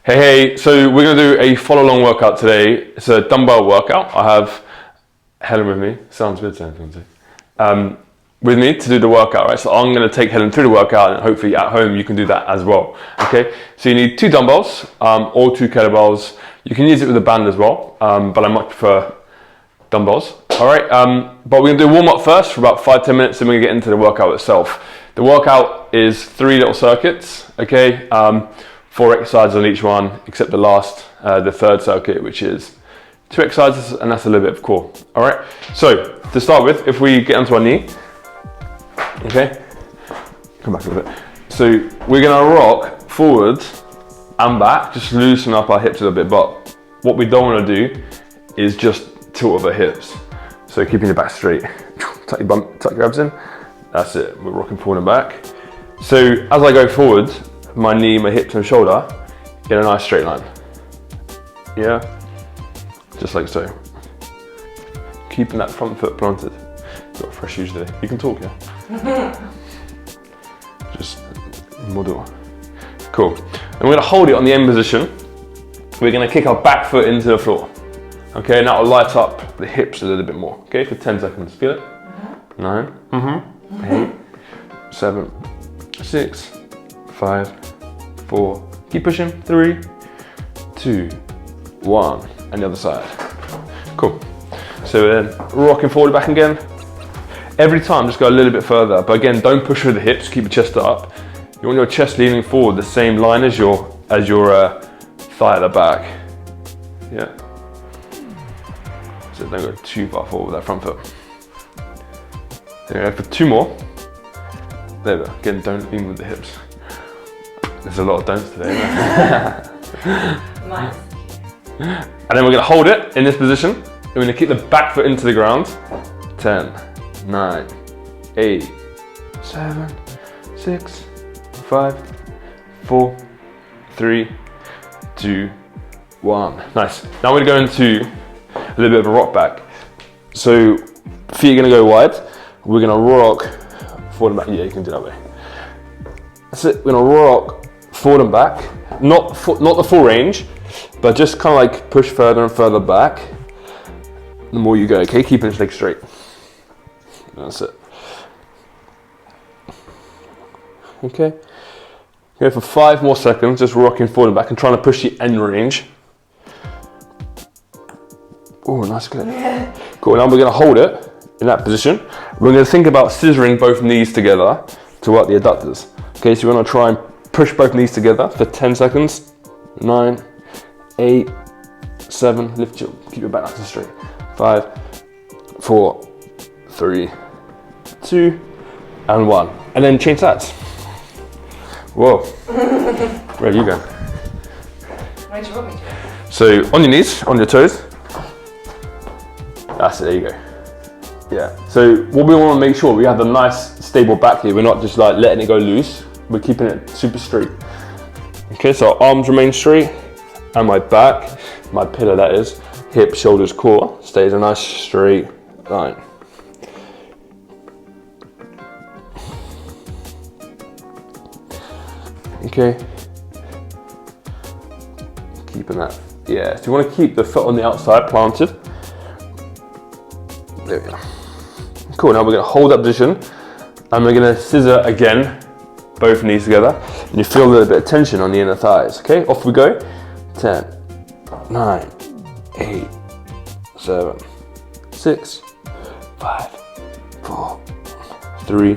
Hey, so we're going to do a follow along workout today. It's a dumbbell workout. I have Helen with me. Sounds good, with me to do the workout, right? So I'm going to take Helen through the workout, and hopefully at home you can do that as well. Okay, so you need 2 dumbbells or 2 kettlebells. You can use it with a band as well, but I much prefer dumbbells. All right, but we're going to do a warm up first for about 5-10 minutes, and we're going to get into the workout itself. The workout is 3 little circuits, okay? 4 exercises on each one, except the last, the third circuit, which is 2 exercises, and that's a little bit of core. All right, so to start with, if we get onto our knee, okay, come back a little bit. So we're gonna rock forward and back, just loosen up our hips a little bit, but what we don't wanna do is just tilt over hips. So keeping your back straight, tuck your bum, tuck your abs in, that's it, we're rocking forward and back. So as I go forward, my knee, my hips and shoulder in a nice straight line. Yeah, just like so. Keeping that front foot planted. Got fresh shoes today. You can talk, yeah? Just model. Cool. And we're gonna hold it on the end position. We're gonna kick our back foot into the floor. Okay, and that will light up the hips a little bit more. Okay, for 10 seconds. Feel it? 9, 8, 7, 6, 5, 4, keep pushing, 3, 2, 1, and the other side. Cool. So then rocking forward back again. Every time just go a little bit further, but again, don't push with the hips, keep your chest up. You want your chest leaning forward the same line as your thigh at the back. Yeah. So don't go too far forward with that front foot. There we go, for 2 more. There we go, again, don't lean with the hips. There's a lot of don'ts today, isn't there? Nice. And then we're gonna hold it in this position. We're gonna keep the back foot into the ground. 10, 9, 8, 7, 6, 5, 4, 3, 2, 1. Nice. Now we're gonna go into a little bit of a rock back. So feet are gonna go wide. We're gonna rock forward and back. Yeah, you can do that way. That's it. We're gonna rock forward and back. Not the full range, but just kind of like push further and further back. The more you go, okay? Keeping his legs straight. That's it. Okay. Go for 5 more seconds, just rocking forward and back and trying to push the end range. Oh, nice clip. Yeah. Cool, now we're gonna hold it in that position. We're gonna think about scissoring both knees together to work the adductors. Okay, so we're gonna try and push both knees together for 10 seconds. 9, 8, 7, lift your, keep your back nice and straight. 5, 4, 3, 2, and 1. And then change sides. Whoa. Where are you going? Where do you want me to? So on your knees, on your toes. That's it, there you go. Yeah, so what we want to make sure we have a nice stable back here. We're not just like letting it go loose. We're keeping it super straight. Okay, so our arms remain straight and my back, my pillar that is, hips, shoulders, core, stays a nice straight line. Okay. Keeping that, yeah. So you want to keep the foot on the outside planted. There we go. Cool, now we're going to hold that position and we're going to scissor again, both knees together, and you feel a little bit of tension on the inner thighs. Okay, off we go. 10, 9, 8, 7, 6, 5, 4, 3,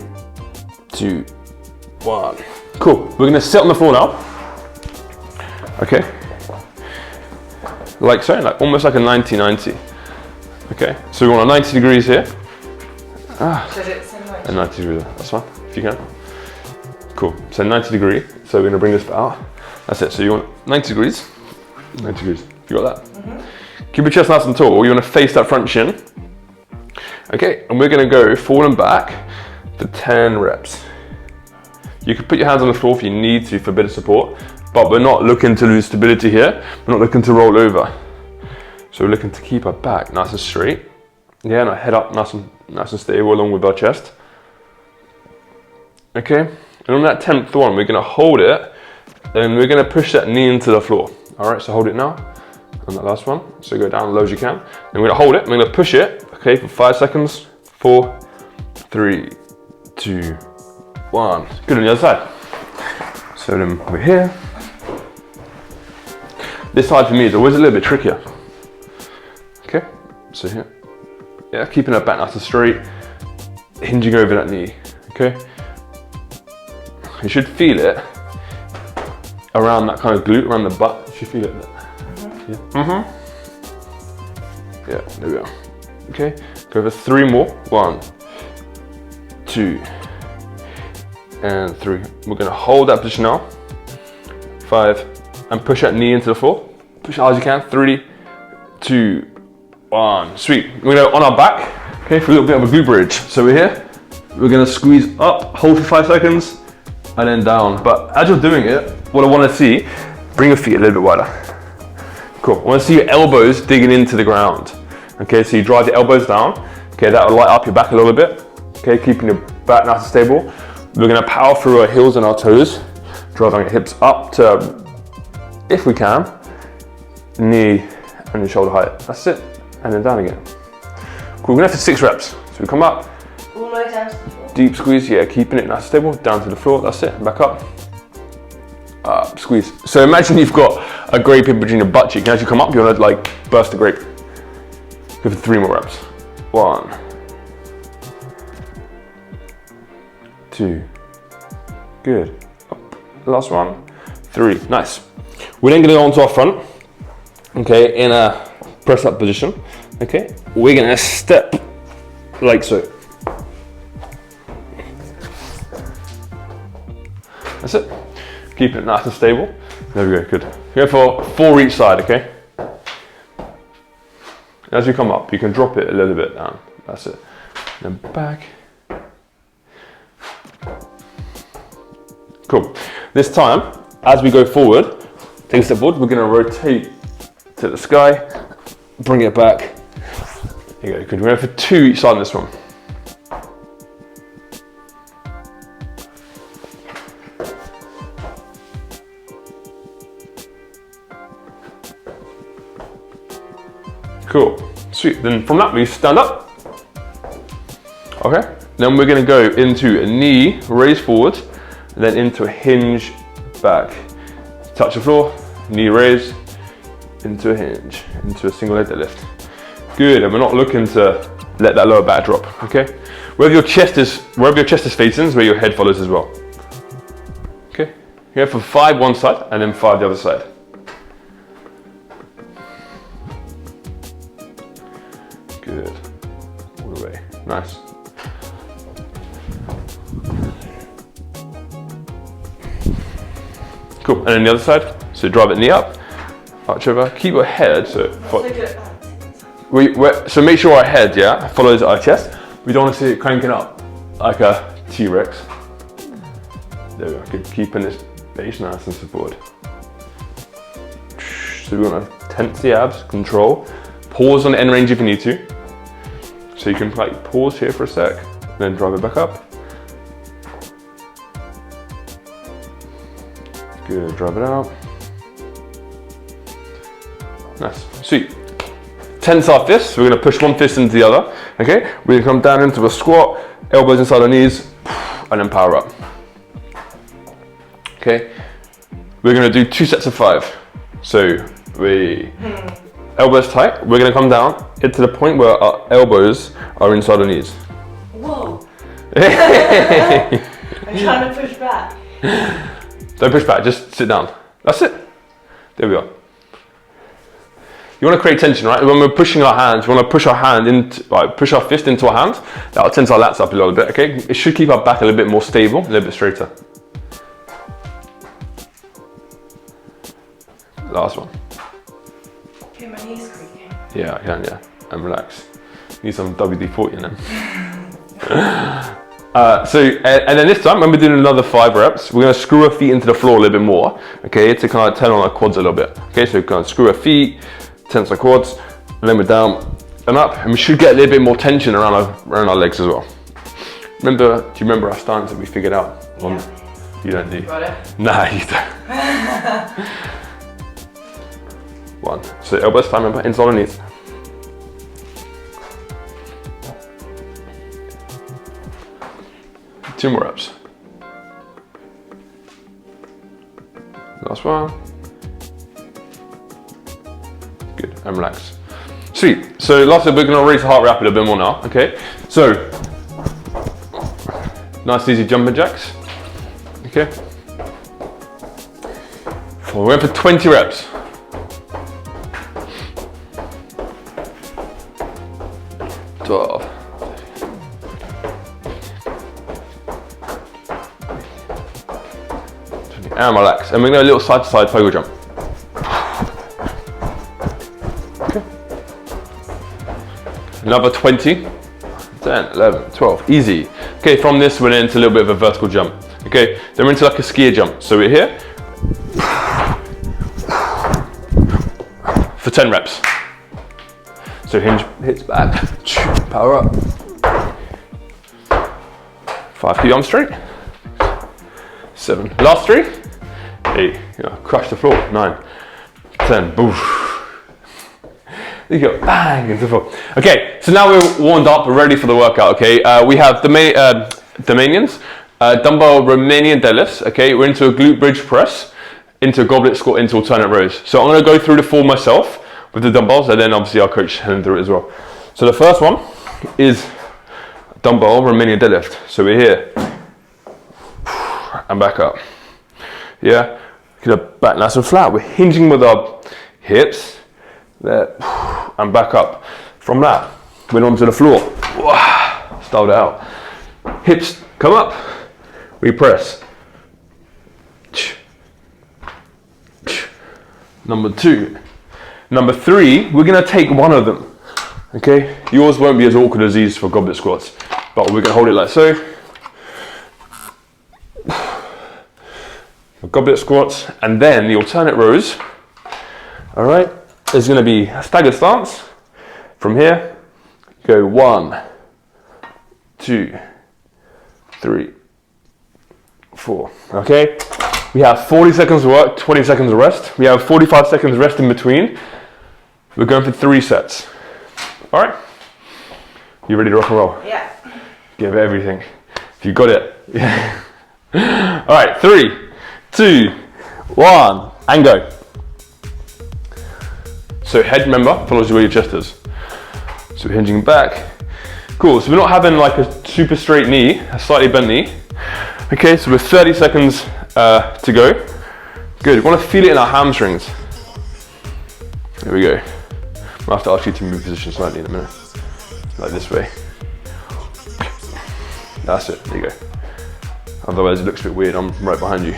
2, 1. Cool, we're going to sit on the floor now. Okay, like so, like almost like a 90-90. Okay, so we want a 90 degrees here. Should it send like and 90 degrees, that's fine, if you can. Cool, so 90 degree, so we're gonna bring this out. That's it, so you want 90 degrees. 90 degrees, you got that? Keep your chest nice and tall, you wanna face that front shin. Okay, and we're gonna go forward and back for 10 reps. You can put your hands on the floor if you need to for a bit of support, but we're not looking to lose stability here. We're not looking to roll over. So we're looking to keep our back nice and straight. Yeah, and our head up nice and stable along with our chest. Okay, and on that 10th one, we're gonna hold it Then we're gonna push that knee into the floor. All right, so hold it now on that last one. So go down as low as you can. Then we're gonna hold it, we're gonna push it, okay, for 5 seconds. 4, 3, 2, 1. Good on the other side. So then we're here. This side for me is always a little bit trickier. Okay, so here. Yeah, keeping that back nice and straight, hinging over that knee, okay? You should feel it around that kind of glute, around the butt. You should feel it. Yeah. Yeah, there we go. Okay, go for 3 more. 1, 2, and 3. We're gonna hold that position now. 5, and push that knee into the floor. Push it hard as you can. 3, 2, 1. Sweet. We're gonna on our back, okay, for a little bit of a glute bridge. So we're here. We're gonna squeeze up, hold for 5 seconds, and then down. But as you're doing it, what I want to see, bring your feet a little bit wider. Cool. I want to see your elbows digging into the ground. Okay, so you drive your elbows down. Okay, that will light up your back a little bit. Okay, keeping your back nice and stable. We're gonna power through our heels and our toes, driving our hips up to, if we can, knee and your shoulder height. That's it, and then down again. Cool, we're gonna have 6 reps. So we come up, All the way down to the floor. deep squeeze, yeah, keeping it nice and stable, down to the floor, that's it, back up. Squeeze. So imagine you've got a grape in between your butt cheek, and as you come up, you wanna like burst the grape. Go for 3 more reps. 1, 2, good. Up. Last one, 3, nice. We're then gonna go onto our front, okay, in a press up position, okay. We're gonna step like so. That's it. Keeping it nice and stable. There we go, good. Go for 4 each side, okay? As you come up, you can drop it a little bit down. That's it. Then back. Cool. This time, as we go forward, take a step forward, we're gonna rotate to the sky, bring it back. There you go, good. We're going for 2 each side on this one. Cool, sweet. Then from that we stand up. Okay, then we're gonna go into a knee, raise forward, and then into a hinge back. Touch the floor, knee raise, into a hinge, into a single leg deadlift. Good, and we're not looking to let that lower back drop, okay? Wherever your chest is facing is where your head follows as well. Okay, here for 5 one side, and then 5 the other side. Good, all the way, nice. Cool, and then the other side, so drive it knee up, arch over, keep your head, so make sure our head, yeah, follows our chest. We don't want to see it cranking up like a T-Rex. There we go, good, keeping this base nice and supported. So we want to tense the abs, control, pause on the end range if you need to. So you can like pause here for a sec, then drive it back up. Good, drive it out. Nice, sweet. Tense our fists, we're gonna push one fist into the other, okay? We're gonna come down into a squat, elbows inside our knees, and then power up. Okay, we're gonna do 2 sets of 5. So elbows tight, we're gonna come down, get to the point where our elbows are inside our knees. Whoa. I'm trying to push back. Don't push back, just sit down. That's it. There we go. You want to create tension, right? When we're pushing our hands, we want to push our hand into, push our fist into our hand. That'll tense our lats up a little bit, okay? It should keep our back a little bit more stable, a little bit straighter. Last one. Okay, my knees creaking. Yeah, I can, yeah. And relax. Need some WD-40 in them. And then this time, when we're doing another 5 reps, we're gonna screw our feet into the floor a little bit more, okay, to kind of turn on our quads a little bit. Okay, so we're gonna screw our feet, tense our quads, and then we're down and up, and we should get a little bit more tension around our legs as well. Do you remember our stance that we figured out? Yeah. You don't do. Got it? Nah, you don't. 1. So elbows flat, remember, inside and knees. Two more reps. Last one. Good, and relax. Sweet, so last we're gonna raise the heart rate up a little bit more now, okay? So, nice easy jumping jacks, okay? We're going for 20 reps. And relax. And we're going to do a little side to side pogo jump. Okay. Another 20, 10, 11, 12. Easy. Okay, from this we're into a little bit of a vertical jump. Okay, then we're into like a skier jump. So we're here for 10 reps. So hinge hits back, power up. 5, keep your arms straight. 7, last 3. 8, crush the floor. 9, 10, boof. You go bang into the floor. Okay, so now we're warmed up, we're ready for the workout. Okay, we have the Romanians, dumbbell Romanian deadlifts. Okay, we're into a glute bridge press, into a goblet squat, into alternate rows. So I'm going to go through the form myself with the dumbbells, and then obviously I'll coach Helen through it as well. So the first one is dumbbell Romanian deadlift. So we're here and back up. Yeah, get our back nice and flat. We're hinging with our hips there and back up. From that, we're onto the floor. Style it out. Hips come up. We press. Number 2. Number 3, we're gonna take one of them. Okay, yours won't be as awkward as these for goblet squats, but we're gonna hold it like so. Goblet squats, and then the alternate rows. All right, there's going to be a staggered stance. From here, go 1, 2, 3, 4. Okay, we have 40 seconds of work, 20 seconds of rest. We have 45 seconds rest in between. We're going for 3 sets. All right, you ready to rock and roll? Yeah. Give it everything. If you got it, yeah. All right, 3, 2, 1, and go. So head, remember, follows where your chest is. So we're hinging back. Cool, so we're not having like a super straight knee, a slightly bent knee. Okay, so we're 30 seconds to go. Good, we want to feel it in our hamstrings. There we go. I'll have to ask you to move position slightly in a minute. Like this way. That's it, there you go. Otherwise it looks a bit weird, I'm right behind you.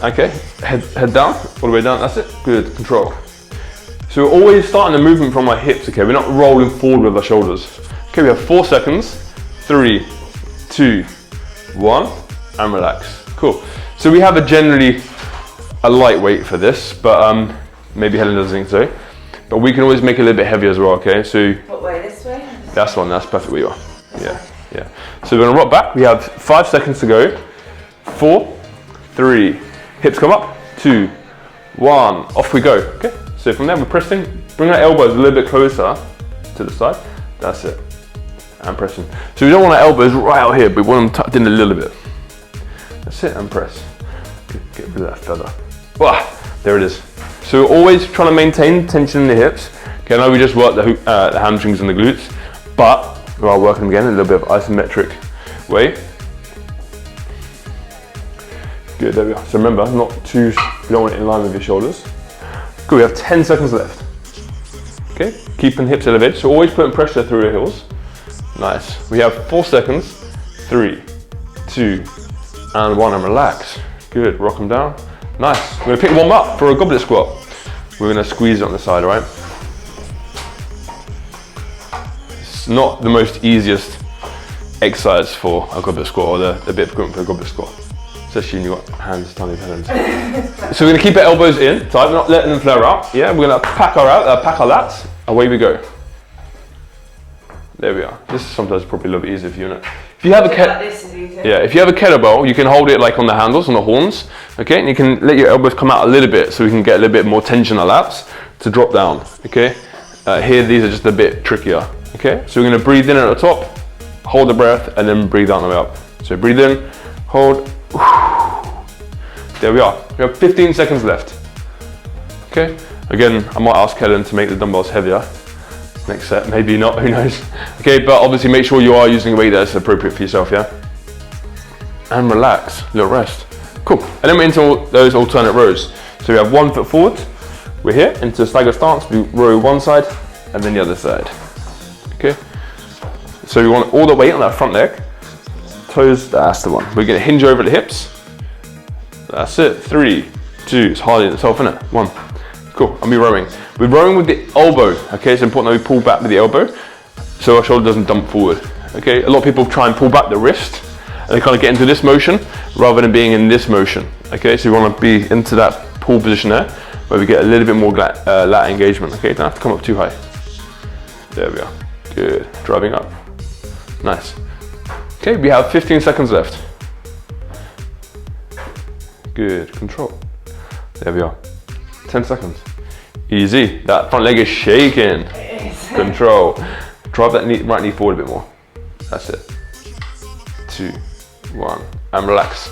Okay, head down, all the way down, that's it. Good, control. So we're always starting the movement from our hips, okay? We're not rolling forward with our shoulders. Okay, we have 4 seconds. 3, 2, 1, and relax. Cool. So we have generally a light weight for this, but maybe Helen doesn't think so. But we can always make it a little bit heavier as well, okay? So What way, this way? that's perfect where you are. Yeah. Yeah. So we're gonna rock back. We have 5 seconds to go. 4, 3, hips come up. 2, 1, off we go. Okay. So from there we're pressing. Bring our elbows a little bit closer to the side. That's it. And pressing. So we don't want our elbows right out here, but we want them tucked in a little bit. That's it. And press. Get rid of that feather. Wow, there it is. So we're always trying to maintain tension in the hips. Okay, I know we just worked the hamstrings and the glutes, but we are working again in a little bit of isometric way. Good, there we are. So remember, not too, you don't want it in line with your shoulders. Good, we have 10 seconds left. Okay, keeping hips elevated, so always putting pressure through your heels. Nice. We have 4 seconds. 3, 2, and 1, and relax. Good, rock them down. Nice. We're gonna pick one up for a goblet squat. We're gonna squeeze it on the side, all right? It's not the most easiest exercise for a goblet squat, or the bit of equipment for a goblet squat. Especially when you've got hands, tiny hands. So we're gonna keep our elbows in, tight, we're not letting them flare out. Yeah, we're gonna pack our lats, away we go. There we are. This is sometimes probably a little bit easier for you, isn't it? If you have a like this is easy. Yeah, if you have a kettlebell, you can hold it like on the handles, on the horns, okay? And you can let your elbows come out a little bit so we can get a little bit more tension on the lats to drop down, okay? Here, these are just a bit trickier, okay? So we're gonna breathe in at the top, hold the breath, and then breathe out on the way up. So breathe in, hold, there we are. We have 15 seconds left, okay? Again, I might ask Helen to make the dumbbells heavier. Next set, maybe not, who knows? Okay, but obviously make sure you are using a weight that's appropriate for yourself, yeah? And relax, little rest. Cool, and then we're into those alternate rows. So we have 1 foot forward, we're here, into stagger stance, we row one side, and then the other side. Okay? So we want all the weight on that front leg, toes, that's the one. We're gonna hinge over the hips. That's it, 3, 2, it's hard in itself, isn't it? 1. Cool, and we're rowing. We're rowing with the elbow, okay? It's important that we pull back with the elbow so our shoulder doesn't dump forward, okay? A lot of people try and pull back the wrist and they kind of get into this motion rather than being in this motion, okay? So we want to be into that pull position there where we get a little bit more lat engagement, okay? Don't have to come up too high. There we are, good, driving up, nice. Okay, we have 15 seconds left. Good, control. There we are, 10 seconds. Easy, that front leg is shaking. It is. Control. Drive that knee, right knee forward a bit more. That's it. 2, 1, and relax.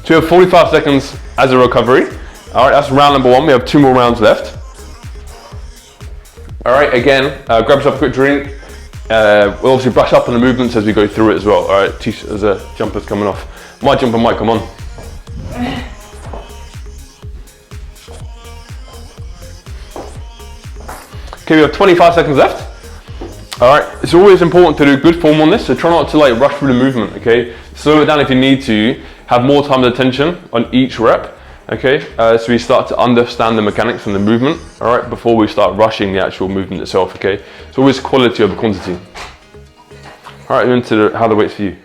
So we have 45 seconds as a recovery. All right, that's round number 1. We have 2 more rounds left. All right, again, grab yourself a quick drink. We'll obviously brush up on the movements as we go through it as well. All right, as a jumper's coming off. My jumper might come on. Okay, we have 25 seconds left. All right, it's always important to do good form on this, so try not to like rush through the movement, okay? Slow it down if you need to, have more time and attention on each rep, okay? So we start to understand the mechanics and the movement, all right, before we start rushing the actual movement itself, okay? It's always quality over quantity. All right, into how the weight's for you.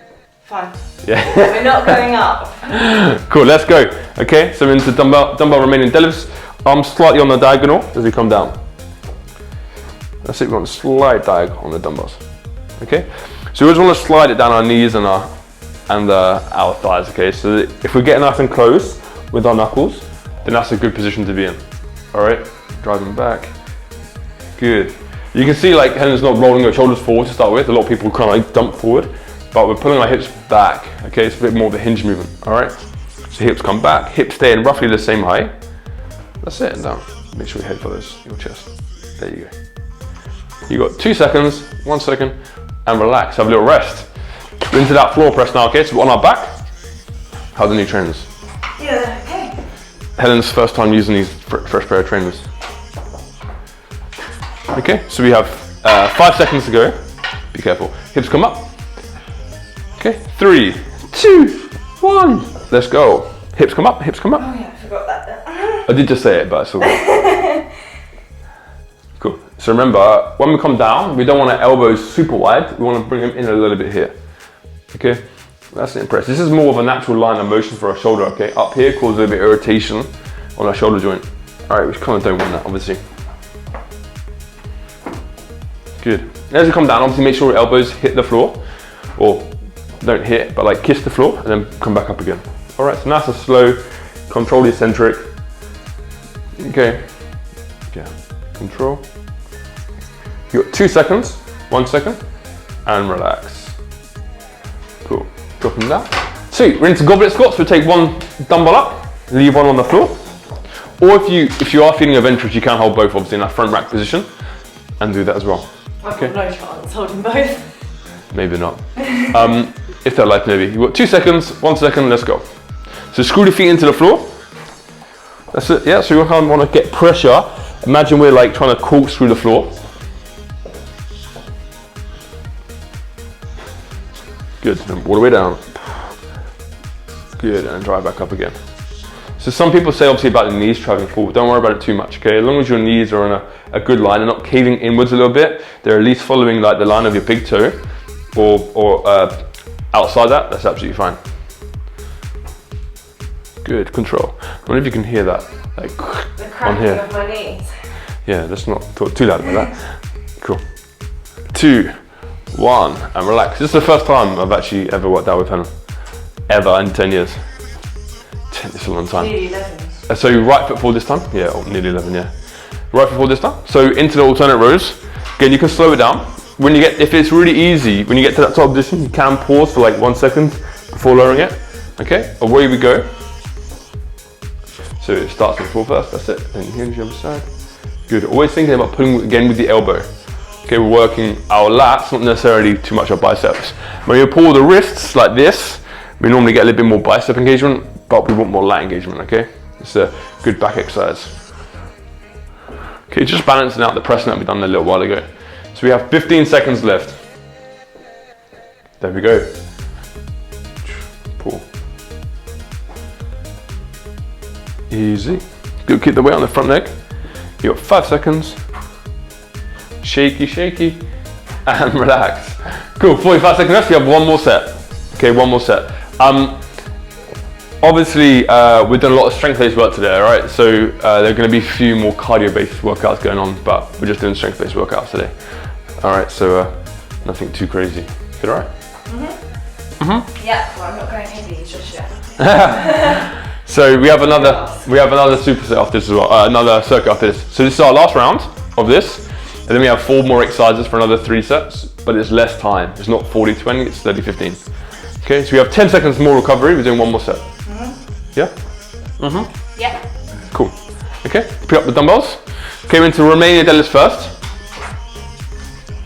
5. Yeah. We're not going up. Cool, let's go. Okay, so into dumbbell Romanian deadlifts. Arms slightly on the diagonal as we come down. That's it, we want to slide diagonal on the dumbbells. Okay, so we just want to slide it down our knees and our thighs. Okay, so that if we're getting nice and close with our knuckles, then that's a good position to be in. All right, driving back. Good. You can see like Helen's not rolling her shoulders forward to start with. A lot of people kind of like dump forward, but we're pulling our hips back. Okay, it's a bit more of a hinge movement. All right, so hips come back, hips stay in roughly the same height. That's it, and down. Make sure your head follows your chest. There you go. You got 2 seconds, 1 second, and relax, have a little rest. We're into that floor press now, okay? So we're on our back. How are the new trainers? Yeah, okay. Helen's first time using these fresh pair of trainers. Okay, so we have 5 seconds to go. Be careful. Hips come up. Okay, 3, 2, 1. Let's go. Hips come up, hips come up. Oh yeah, I forgot that. I did just say it, but I saw it. Cool. So remember, when we come down, we don't want our elbows super wide. We want to bring them in a little bit here. Okay, that's the impress. This is more of a natural line of motion for our shoulder. Okay, up here causes a little bit of irritation on our shoulder joint. All right, we kind of don't want that, obviously. Good. And as you come down, obviously make sure your elbows hit the floor, or don't hit, but like kiss the floor, and then come back up again. All right, so nice and slow. Control the eccentric. Okay. Yeah. Control. You got 2 seconds, 1 second, and relax. Cool. Dropping down. Sweet. We're into goblet squats. We'll take 1 dumbbell up, leave 1 on the floor. Or if you are feeling adventurous, you can hold both, obviously, in that front rack position, and do that as well. I've got no chance holding both. Maybe not. If they're light, maybe. You've got 2 seconds, 1 second. Let's go. So screw the feet into the floor. That's it. Yeah. So you kind of want to get pressure. Imagine we're like trying to corkscrew the floor. Good, and all the way down. Good, and drive back up again. So some people say obviously about the knees traveling forward. Don't worry about it too much, okay? As long as your knees are in a good line, they're not caving inwards a little bit, they're at least following like the line of your big toe, or outside that, that's absolutely fine. Good, control. I wonder if you can hear that, like The on cracking here. of my knees. Yeah, let's not talk too loud about that. Cool. 2, 1, and relax. This is the first time I've actually ever worked out with Helen. ever in 10 years. 10 is a long time. Nearly 11. So right foot forward this time? Yeah, or nearly 11, yeah. Right foot forward this time. So into the alternate rows. Again, you can slow it down. When you get, if it's really easy, when you get to that top position, you can pause for like 1 second before lowering it. Okay, away we go. So it starts with full first, that's it. And hinge the other side. Good, always thinking about pulling again with the elbow. Okay, we're working our lats, not necessarily too much our biceps. When you pull the wrists like this, we normally get a little bit more bicep engagement, but we want more lat engagement, okay? It's a good back exercise. Okay, just balancing out the pressing that we done a little while ago. So we have 15 seconds left. There we go. Pull. Easy. Good, keep the weight on the front leg. You got 5 seconds. Shaky, shaky, and relax. Cool, 45 seconds left, you have one more set. Okay, one more set. Obviously, we've done a lot of strength-based work today, all right? So there are gonna be a few more cardio-based workouts going on, but we're just doing strength-based workouts today. All right, so nothing too crazy. Good, all right? Yeah, well, I'm not going heavy just yet. So we have another superset after this as well, another circuit after this. So this is our last round of this, and then we have 4 more exercises for another 3 sets, but it's less time. It's not 40-20, it's 30-15. Okay, so we have 10 seconds more recovery, we're doing 1 more set. Yeah? Yeah. Cool. Okay, pick up the dumbbells. Okay, we're into Romanian deadlifts first.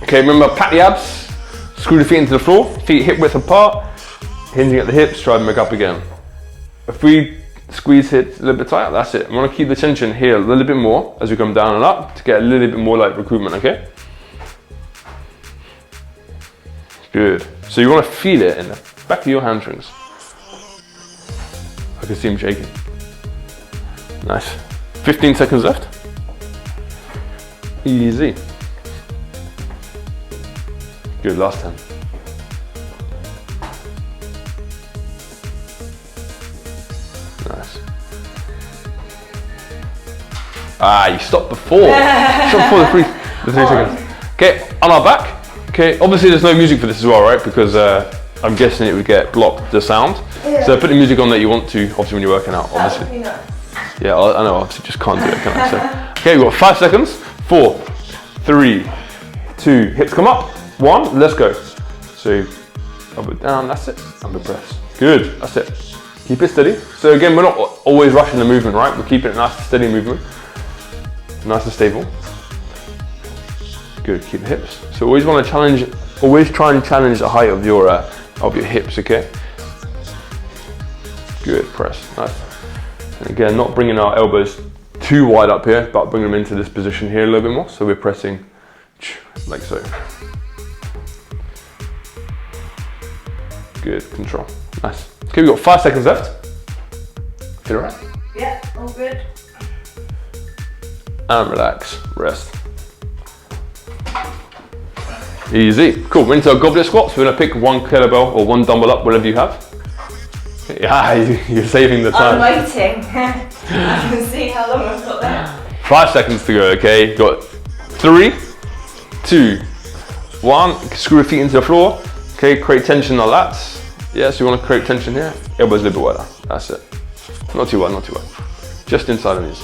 Okay, remember, pat the abs, screw the feet into the floor, feet hip width apart, hinging at the hips, try and back up again. If we squeeze hips a little bit tighter, that's it. I want to keep the tension here a little bit more as we come down and up to get a little bit more like recruitment, okay? Good. So you want to feel it in the back of your hamstrings. I can see him shaking. Nice. 15 seconds left. Easy. Good, last 10. Nice. Ah, you stopped before. Stop before the 3 seconds. Okay, on our back. Okay, obviously there's no music for this as well, right? Because I'm guessing it would get blocked, the sound. Yeah. So put the music on that you want to, obviously when you're working out, That obviously. would be nice. Yeah, I know, obviously just can't do it, can I? So, okay, we've got 5 seconds. 4, 3, 2, hips come up. 1, let's go. So, elbow down, that's it, and the press. Good, that's it. Keep it steady. So again, we're not always rushing the movement, right? We're keeping it nice and steady movement. Nice and stable. Good, keep the hips. So always want to challenge, always try and challenge the height of your hips, okay? Good, press, nice. And again, not bringing our elbows too wide up here, but bring them into this position here a little bit more. So we're pressing like so. Good, control, nice. Okay, we've got 5 seconds left. Feel alright? Yeah, all good. And relax, rest. Easy, cool. We're into our goblet squats. We're gonna pick 1 kettlebell or 1 dumbbell up, whatever you have. Yeah, you're saving the time. I'm waiting. I can see how long I've got there. 5 seconds to go, okay? You've got 3, 2, 1. Screw your feet into the floor. Okay, create tension on lats. Yes, you want to create tension here. Elbows a little bit wider. That's it. Not too wide, not too wide. Just inside the knees.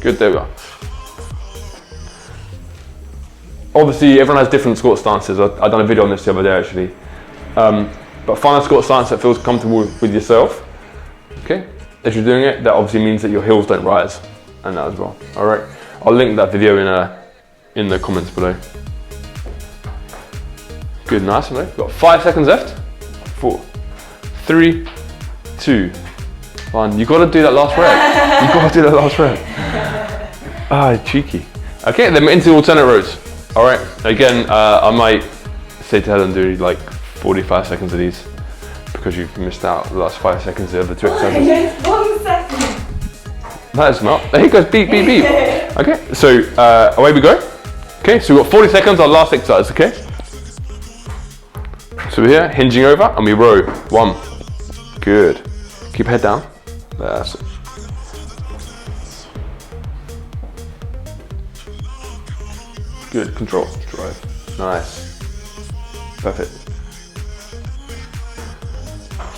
Good, there we go. Obviously, everyone has different squat stances. I've done a video on this the other day actually. But find a squat stance that feels comfortable with yourself. Okay, as you're doing it, that obviously means that your heels don't rise, and that as well. All right, I'll link that video in the comments below. Good, nice. We've got 5 seconds left. 4, 3, 2, 1. You got to do that last rep. You got to do that last rep. Ah, cheeky. Okay, then we're into alternate rows. All right, again, I might say to Helen, do like 45 seconds of these because you've missed out the last 5 seconds of the 2 exercises. 1 second. That is not. There he goes, beep, beep, beep. Okay, so away we go. Okay, so we've got 40 seconds, our last exercise, okay? So we're here, hinging over, and we row. 1. Good. Keep head down. That's it. Good, control, drive. Nice. Perfect.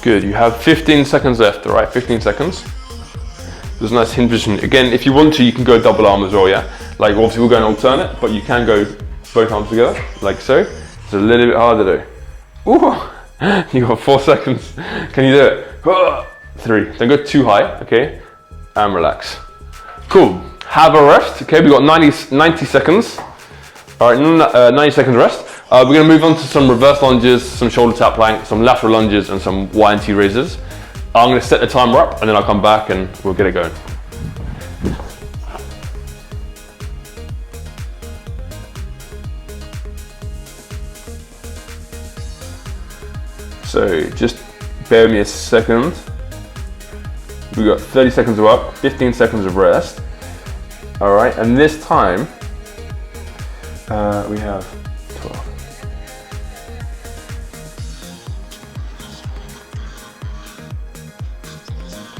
Good, you have 15 seconds left, all right, 15 seconds. There's a nice hinge position. Again, if you want to, you can go double arm as well, yeah? Like obviously we're going alternate, but you can go both arms together, like so. It's a little bit harder though. Ooh, you got 4 seconds. Can you do it? 3, don't go too high, okay? And relax. Cool, have a rest. Okay, we got 90 seconds. All right, 90 seconds rest. We're gonna move on to some reverse lunges, some shoulder tap plank, some lateral lunges, and some Y and T raises. I'm gonna set the timer up and then I'll come back and we'll get it going. So just bear with me a second. We've got 30 seconds of work, 15 seconds of rest. All right, and this time we have 12.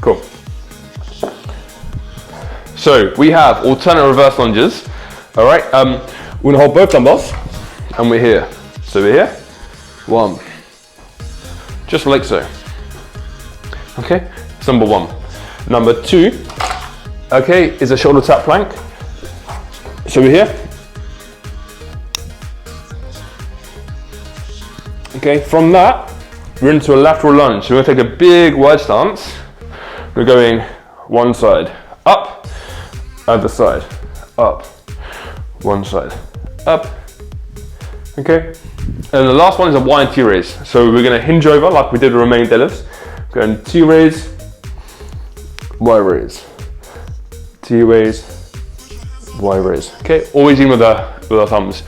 Cool. So we have alternate reverse lunges. All right, we're gonna hold both dumbbells and we're here. So we're here, 1, just like so. Okay, that's number 1. Number 2, okay, is a shoulder tap plank. So we're here. Okay, from that, we're into a lateral lunge. So we're gonna take a big wide stance. We're going one side, up, other side, up, one side, up. Okay, and the last one is a Y and T raise. So we're gonna hinge over like we did with Romanian deadlifts. Going T raise, Y raise, T raise, Y raise. Okay, always in with our thumbs.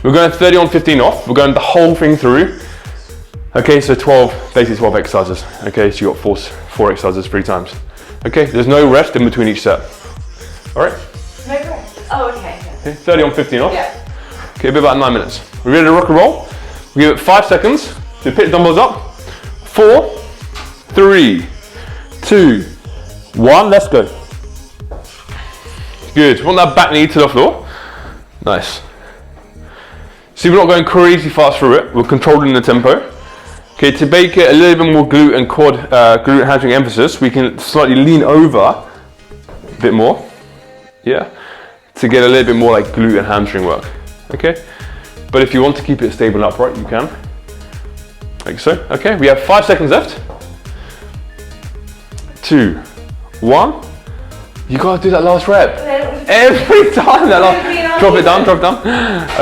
We're going 30 on, 15 off. We're going the whole thing through. Okay, so 12, basically 12 exercises. Okay, so you got four exercises 3 times. Okay, there's no rest in between each set. All right? No rest. Oh, okay. Okay, 30 on, 15 off. Yeah. Okay, be about 9 minutes. We're ready to rock and roll. We give it 5 seconds. So pick the dumbbells up. 4, 3, 2, 1. Let's go. Good. Want that back knee to the floor. Nice. See, we're not going crazy fast through it. We're controlling the tempo. Okay, to make it a little bit more glute and quad, glute and hamstring emphasis, we can slightly lean over a bit more. Yeah. To get a little bit more like glute and hamstring work. Okay. But if you want to keep it stable and upright, you can. Like so. Okay, we have 5 seconds left. 2, 1. You gotta do that last rep. Every time that last, drop it down.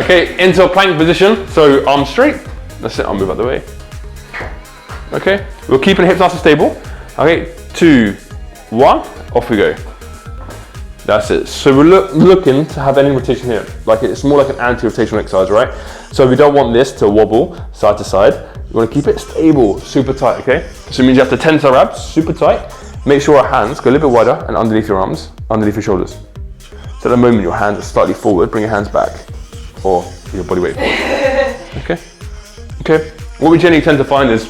Okay, into a plank position. So arms straight. That's it, I'll move out the way. Okay, we're keeping the hips nice and stable. Okay, 2, 1, off we go. That's it. So we're looking to have any rotation here. Like it's more like an anti-rotational exercise, right? So we don't want this to wobble side to side. We want to keep it stable, super tight, okay? So it means you have to tense our abs, super tight. Make sure our hands go a little bit wider and underneath your arms, underneath your shoulders. So at the moment your hands are slightly forward, bring your hands back. Or your body weight forward. Okay? Okay. What we generally tend to find is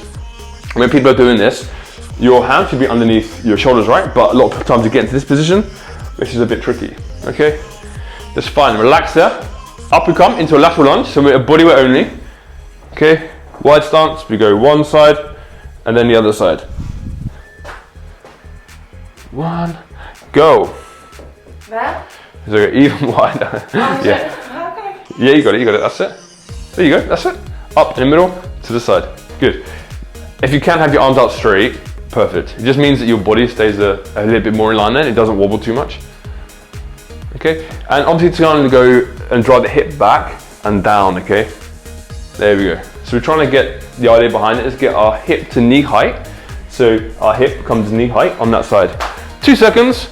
when people are doing this, your hands should be underneath your shoulders, right? But a lot of times you get into this position, which is a bit tricky, okay? That's fine, relax there. Up we come into a lateral lunge, so we're body weight only. Okay, wide stance, we go one side and then the other side. 1, go. There? So go even wider. Yeah. How can I? Yeah, you got it, that's it. There you go, that's it. Up in the middle, to the side, good. If you can have your arms out straight, perfect. It just means that your body stays a little bit more in line then, it doesn't wobble too much. Okay, and obviously it's going to go and drive the hip back and down, okay? There we go. So we're trying to get, the idea behind it is get our hip to knee height. So our hip becomes knee height on that side. 2 seconds,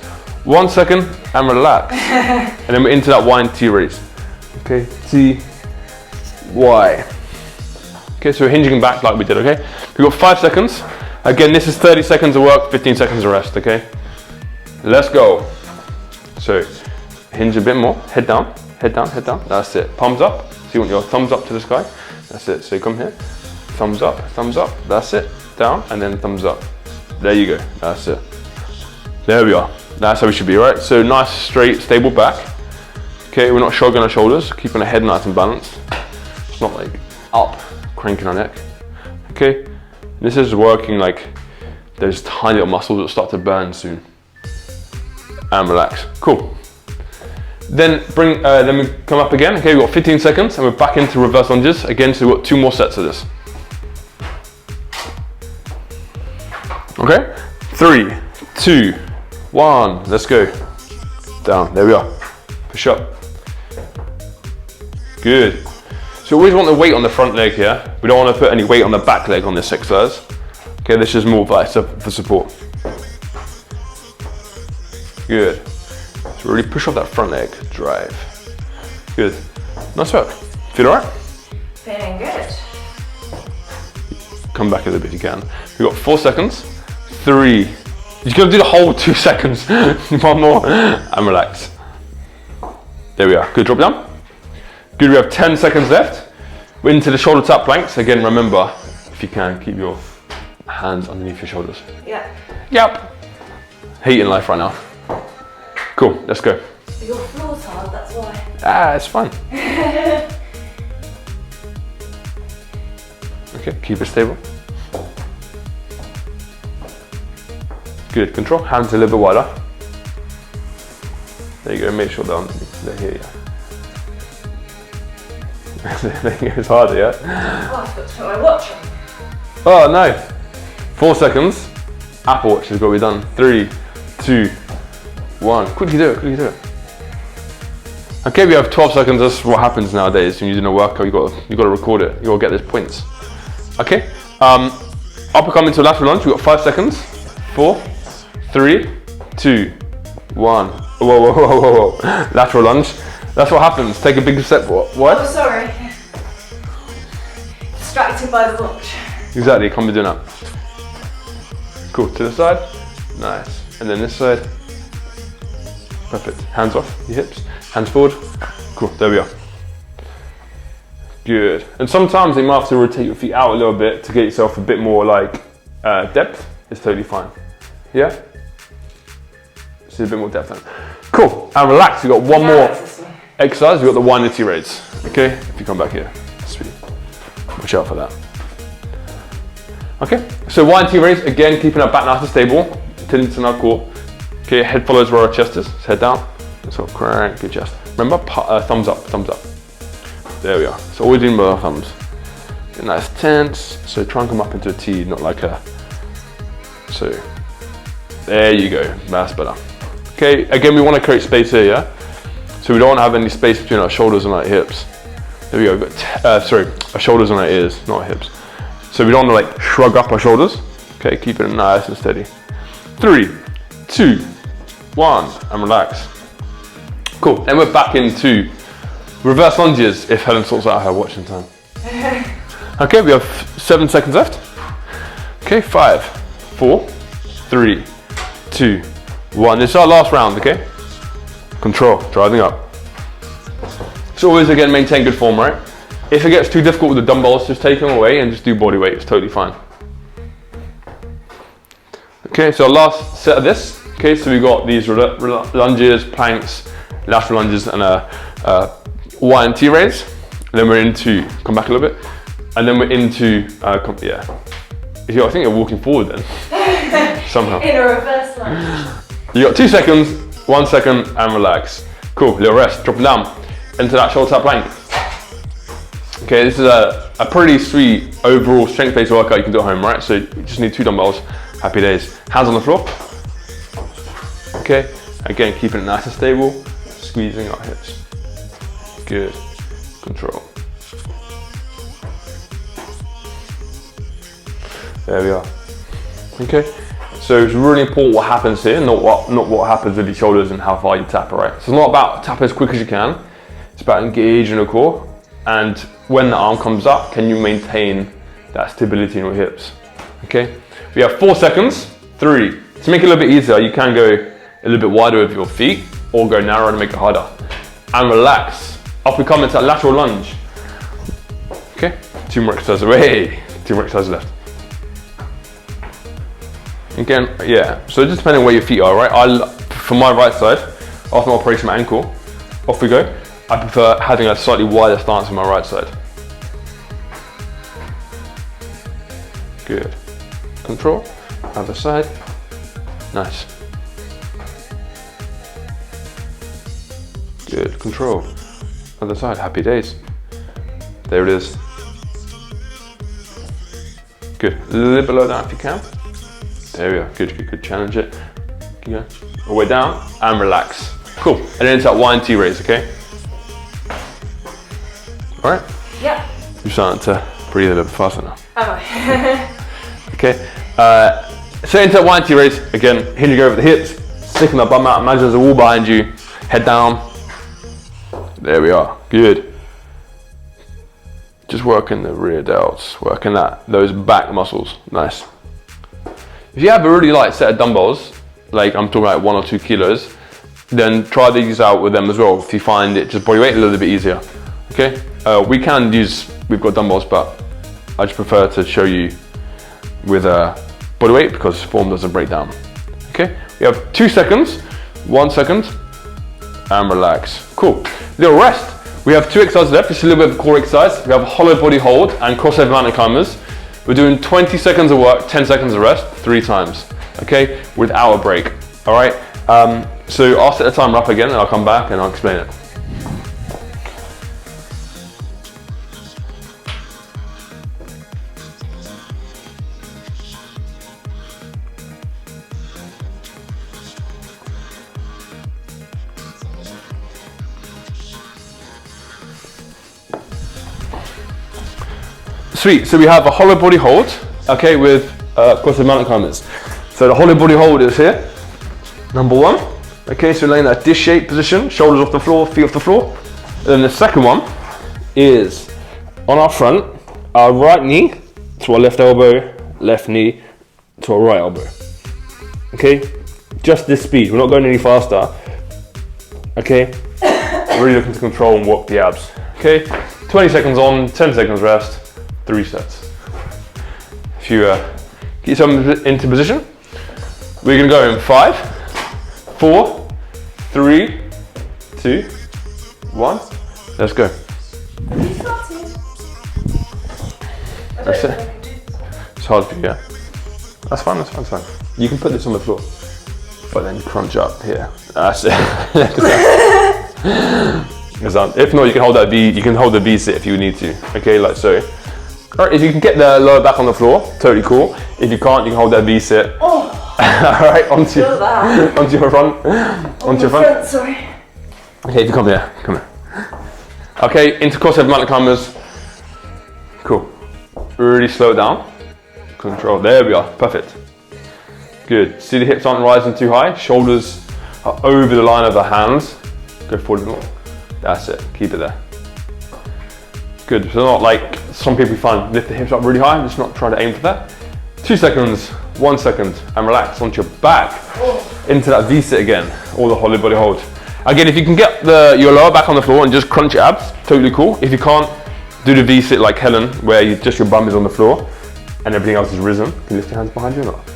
1 second, and relax. And then we're into that Y and T raise. Okay, T, Y. Okay, so we're hinging back like we did, okay? We've got 5 seconds. Again, this is 30 seconds of work, 15 seconds of rest, okay? Let's go. So, hinge a bit more, head down, head down, head down. That's it, palms up. So you want your thumbs up to the sky. That's it, so you come here, thumbs up, that's it. Down, and then thumbs up. There you go, that's it. There we are, that's how we should be, right? So nice, straight, stable back. Okay, we're not shrugging our shoulders, keeping our head nice and balanced. It's not like up cranking our neck. Okay, this is working like those tiny little muscles that start to burn soon. And relax. Cool. Then then we come up again. Okay, we've got 15 seconds and we're back into reverse lunges again. So we've got 2 more sets of this. Okay, 3, 2, 1. Let's go. Down. There we are. Push up. Good. So we always want the weight on the front leg here. We don't want to put any weight on the back leg on this exercise. Okay, this is more for support. Good. So really push off that front leg. Drive. Good. Nice work. Feel alright? Feeling good. Come back a little bit if you can. We've got 4 seconds. 3. You're going to do the whole 2 seconds. 1 more. And relax. There we are. Good. Drop down. Good. We have 10 seconds left. We're into the shoulder tap planks. Again, remember, if you can, keep your hands underneath your shoulders. Yeah. Yep. Hating life right now. Cool. Let's go. Your floor's hard, that's why. Ah, it's fun. Okay, keep it stable. Good, control. Hands a little bit wider. There you go, make sure they're here, yeah. It's harder, yeah? Oh, I've got to put my watch on. Oh, no. 4 seconds. Apple Watch is what we've done. 3, 2, 1. Quickly do it, quickly do it. Okay, we have 12 seconds. That's what happens nowadays when you're doing a workout. You got to record it. You got to get those points. Okay. Upper come into lateral lunge. We've got 5 seconds. 4, 3, 2, 1. Whoa, whoa, whoa, whoa, whoa. Lateral lunge. That's what happens. Take a big step. What? Oh, sorry. Distracted by the watch. Exactly. Can't be doing that. Cool. To the side. Nice. And then this side. Perfect. Hands off your hips. Hands forward. Cool. There we are. Good. And sometimes you might have to rotate your feet out a little bit to get yourself a bit more like depth. It's totally fine. Yeah? See a bit more depth then. Cool. And relax. We've got one more exercise. We've got the 180 raises. Okay? If you come back here. Sweet. Watch out for that. Okay. So 180 raises. Again, keeping our back nice and stable. Tendons in our core. Okay, head follows where our chest is. Head down. So crank your chest. Remember, thumbs up, thumbs up. There we are. So always in with our thumbs. Get nice tense. So try and come up into a T, not like a. So there you go. That's better. Okay. Again, we want to create space here, yeah. So we don't want to have any space between our shoulders and our hips. There we go. But our shoulders and our ears, not our hips. So we don't want to like shrug up our shoulders. Okay, keep it nice and steady. 3, 2, 1, and relax. Cool. Then we're back into reverse lunges if Helen sorts out her watching time. Okay, we have 7 seconds left. Okay, 5, 4, 3, 2, 1. This is our last round, okay? Control, driving up. So always again maintain good form, right? If it gets too difficult with the dumbbells, just take them away and just do body weight. It's totally fine. Okay, so our last set of this. Okay, so we got these lunges, planks, lateral lunges, and a Y&T raise. And then we're into, come back a little bit, and then we're into, yeah. I think you're walking forward then, somehow. In a reverse lunge. You got 2 seconds, 1 second, and relax. Cool, little rest, drop it down into that shoulder tap plank. Okay, this is a pretty sweet overall strength-based workout you can do at home, right? So you just need 2 dumbbells, happy days. Hands on the floor. Okay, again, keeping it nice and stable, squeezing our hips. Good, control. There we are. Okay, so it's really important what happens here, not what happens with your shoulders and how far you tap, right? So it's not about tapping as quick as you can, it's about engaging the core, and when the arm comes up, can you maintain that stability in your hips? Okay, we have 4 seconds, 3. To make it a little bit easier, you can go a little bit wider with your feet, or go narrow to make it harder. And relax. Up we come into that lateral lunge. Okay, 2 more exercises away. 2 more exercises left. Again, yeah, so just depending on where your feet are, right? For my right side, after my operation of my ankle, off we go. I prefer having a slightly wider stance on my right side. Good. Control. Other side. Nice. Good. Control. Other side. Happy days. There it is. Good. A little bit below that if you can. There we go. Good, good, good. Challenge it. Keep going. All the way down and relax. Cool. And then it's that Y&T raise, okay? All right? Yeah. You're starting to breathe a little bit faster now. Oh. Okay. So into that Y&T raise. Again, hinge over the hips. Sticking the bum out. Imagine there's a wall behind you. Head down. There we are. Good. Just working the rear delts. Working those back muscles. Nice. If you have a really light set of dumbbells, like I'm talking about 1 or 2 kilos, then try these out with them as well. If you find it just body weight a little bit easier. Okay. We've got dumbbells, but I just prefer to show you with body weight because form doesn't break down. Okay. We have 2 seconds, 1 second, and relax. Cool. Little rest. We have 2 exercises left. Just a little bit of core exercise. We have hollow body hold and crossover mountain climbers. We're doing 20 seconds of work, 10 seconds of rest, 3 times, okay, without a break, all right? So I'll set the timer up again and I'll come back and I'll explain it. Sweet, so we have a hollow body hold, okay, with crossover mountain climbers. So the hollow body hold is here, number 1. Okay, so laying that dish shape position, shoulders off the floor, feet off the floor. And then the second one is on our front, our right knee to our left elbow, left knee to our right elbow. Okay, just this speed, we're not going any faster. Okay, really looking to control and work the abs. Okay, 20 seconds on, 10 seconds rest. 3 sets. If you get yourself into position, we're going to go in 5, 4, 3, 2, 1. Let's go. That's it. It's hard for you, yeah? That's fine, that's fine, that's fine. You can put this on the floor, but then crunch up here. That's it. If not, you can hold that V. You can hold the V sit if you need to. Okay, like so. Alright, if you can get the lower back on the floor, totally cool. If you can't, you can hold that V sit. Oh. Alright, onto your front. Onto your front. Sorry. Okay, if you come here, come here. Okay, into crossover mountain climbers. Cool. Really slow it down. Control. There we are. Perfect. Good. See the hips aren't rising too high. Shoulders are over the line of the hands. Go forward a bit more. That's it. Keep it there. Good. So not like some people find lift the hips up really high. I'm just not trying to aim for that. 2 seconds, 1 second, and relax onto your back. Into that V-sit again, or the hollow body hold. Again, if you can get your lower back on the floor and just crunch your abs, totally cool. If you can't, do the V-sit like Helen, where just your bum is on the floor and everything else is risen. Can you lift your hands behind you or not?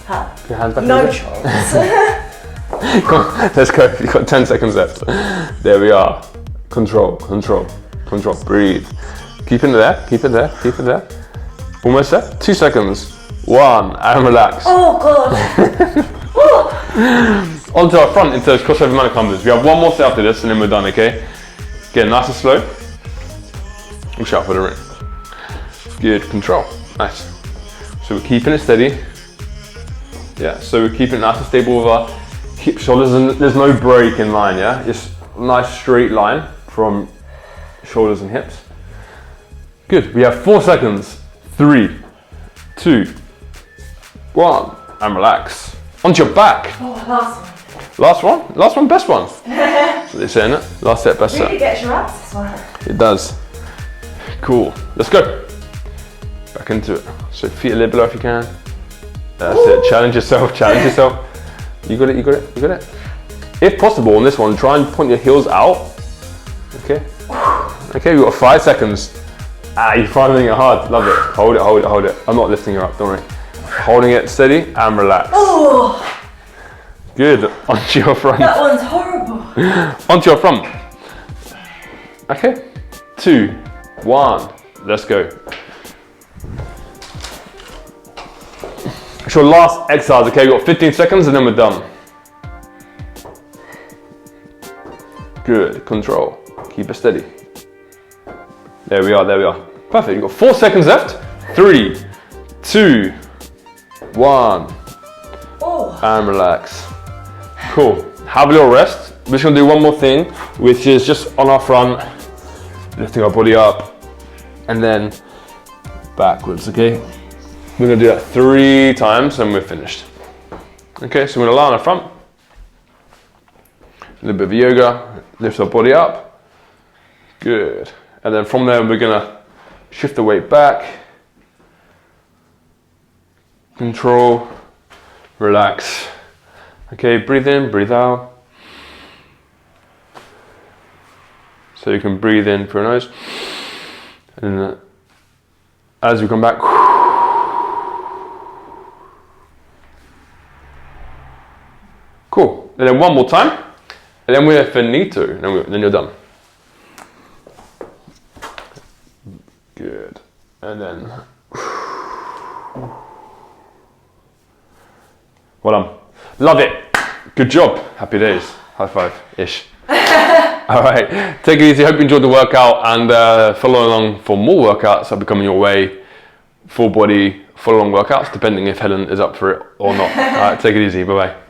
Huh? Your hands back. No chance. Come on, let's go. You've got 10 seconds left. There we are. Control, control, control. Breathe. Keep it there, keep it there, keep it there. Almost there. 2 seconds. 1, and relax. Oh God. Onto our front into those crossover mountain climbers. We have 1 more set after this and then we're done, okay? Again, nice and slow. We'll shout for the ring. Good, control. Nice. So we're keeping it steady. Yeah, so we're keeping it nice and stable with our hip shoulders, and there's no break in line, yeah? Just nice straight line from shoulders and hips. Good, we have 4 seconds. 3, 2, 1, and relax. Onto your back. Oh, last one. Last one? Last one, best one. That's what they're saying, it. Last set, best set. Really gets your abs, this one. It does. Cool. Let's go. Back into it. So feet a little below if you can. That's it. Challenge yourself. Challenge yourself. You got it. You got it. You got it. If possible on this one, try and point your heels out. Okay. Okay. We've got 5 seconds. You're finding it hard. Love it. Hold it. Hold it. Hold it. I'm not lifting her up. Don't worry. Holding it steady and relax. Oh. Good. Onto your front. That one's horrible. Onto your front. Okay. 2, 1. Let's go. It's your last exercise, okay? We've got 15 seconds and then we're done. Good, control. Keep it steady. There we are, there we are. Perfect, you've got 4 seconds left. 3, 2, 1. Oh. And relax. Cool, have a little rest. We're just gonna do one more thing, which is just on our front, lifting our body up, and then backwards, okay? We're gonna do that 3 times and we're finished. Okay, so we're gonna lie on our front. A little bit of yoga, lift our body up. Good. And then from there, we're gonna shift the weight back. Control, relax. Okay, breathe in, breathe out. So you can breathe in through your nose. And then as you come back, cool. And then one more time. And then we're finito. Then you're done. Good. And then. Well done. Love it. Good job. Happy days. High five-ish. All right. Take it easy. Hope you enjoyed the workout and follow along for more workouts that will be coming your way. Full body, full on workouts, depending if Helen is up for it or not. All right. Take it easy. Bye-bye.